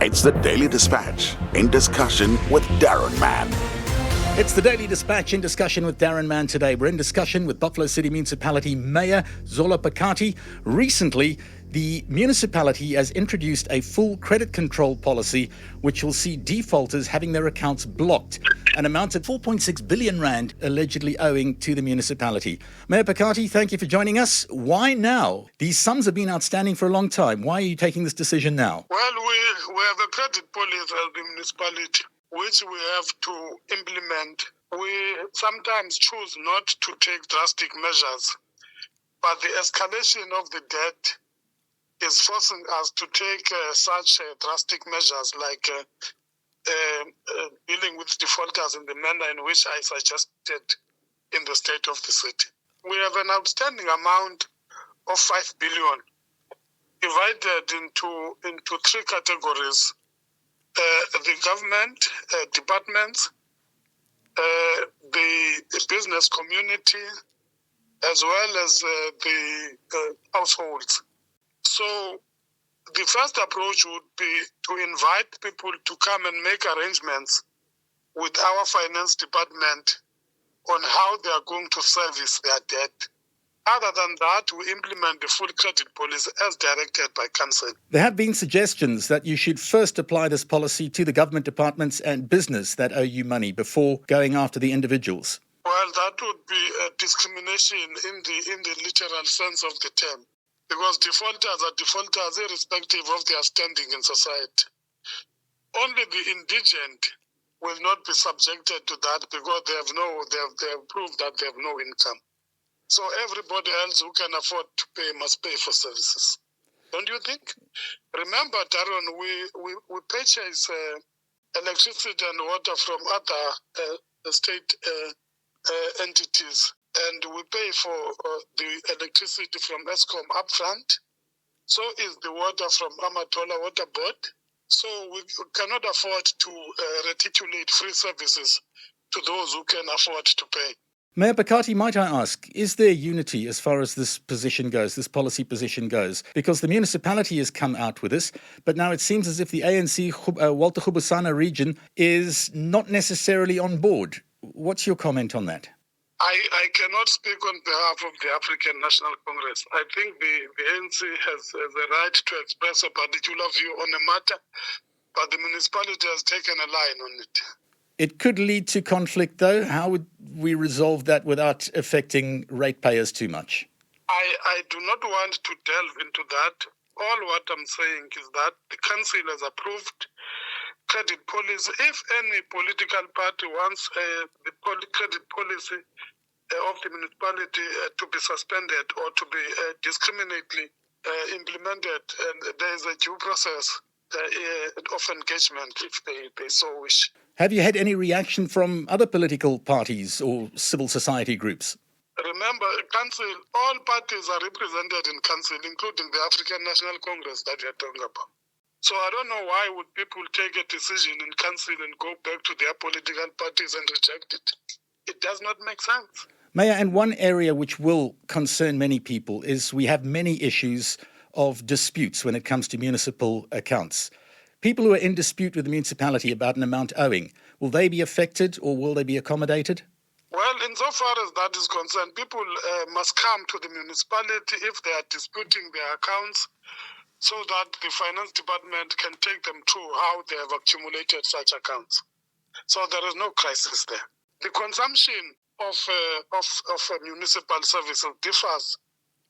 It's the Daily Dispatch in discussion with Daron Mann. It's the Daily Dispatch in discussion with Daron Mann today. We're in discussion with Buffalo City Municipality Mayor Xola Phakathi. Recently, the municipality has introduced a full credit control policy which will see defaulters having their accounts blocked. An amount of 4.6 billion rand allegedly owing to the municipality. Mayor Phakathi, thank you for joining us. Why now? These sums have been outstanding for a long time. Why are you taking this decision now? Well, we have a credit policy as the municipality, which we have to implement. We sometimes choose not to take drastic measures, but the escalation of the debt is forcing us to take such drastic measures like dealing with defaulters in the manner in which I suggested in the state of the city. We have an outstanding amount of 5 billion divided into three categories. The government departments, the business community, as well as the households. So the first approach would be to invite people to come and make arrangements with our finance department on how they are going to service their debt. Other than that, we implement the full credit policy as directed by council. There have been suggestions that you should first apply this policy to the government departments and business that owe you money before going after the individuals. Well, that would be a discrimination in the literal sense of the term, because defaulters are defaulters irrespective of their standing in society. Only the indigent will not be subjected to that because they have proved that they have no income. So everybody else who can afford to pay must pay for services. Don't you think? Remember, Daron, we purchase electricity and water from other state entities, and we pay for the electricity from Eskom upfront. So is the water from Amatola Water Board. So we cannot afford to reticulate free services to those who can afford to pay. Mayor Phakathi, might I ask, is there unity as far as this position goes, this policy position goes? Because the municipality has come out with this, but now it seems as if the ANC Walter Khubusana region is not necessarily on board. What's your comment on that? I cannot speak on behalf of the African National Congress. I think the ANC has the right to express a particular view on a matter, but the municipality has taken a line on it. It could lead to conflict, though. How would we resolve that without affecting ratepayers too much? I do not want to delve into that. All what I'm saying is that the council has approved credit policy. If any political party wants the credit policy of the municipality to be suspended or to be discriminately implemented, and there is a due process of engagement if they so wish. Have you had any reaction from other political parties or civil society groups? Remember, council, all parties are represented in council, including the African National Congress that we are talking about. So I don't know why would people take a decision in council and go back to their political parties and reject it. It does not make sense. Mayor, and one area which will concern many people is we have many issues of disputes when it comes to municipal accounts. People who are in dispute with the municipality about an amount owing, will they be affected or will they be accommodated? Well, insofar as that is concerned, people must come to the municipality if they are disputing their accounts so that the finance department can take them through how they have accumulated such accounts. So there is no crisis there. The consumption of municipal services differs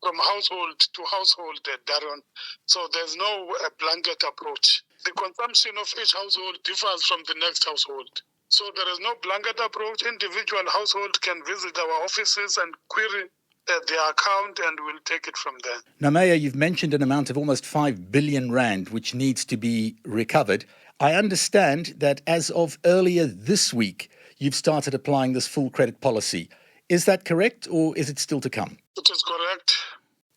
from household to household, Daron. So there's no blanket approach. The consumption of each household differs from the next household. So there is no blanket approach. Individual household can visit our offices and query their account, and we'll take it from there. Now, Mayor, you've mentioned an amount of almost 5 billion rand which needs to be recovered. I understand that as of earlier this week, you've started applying this full credit policy. Is that correct, or is it still to come? It is correct.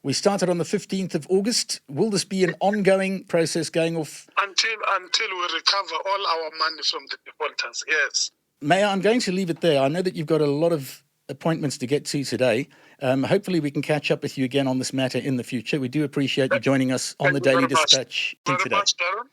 We started on the 15th of August. Will this be an ongoing process going off? Until we recover all our money from the defaulters, yes. Mayor, I'm going to leave it there. I know that you've got a lot of appointments to get to today. Hopefully we can catch up with you again on this matter in the future. We do appreciate you joining us on the Daily Dispatch today. Very much, Daron.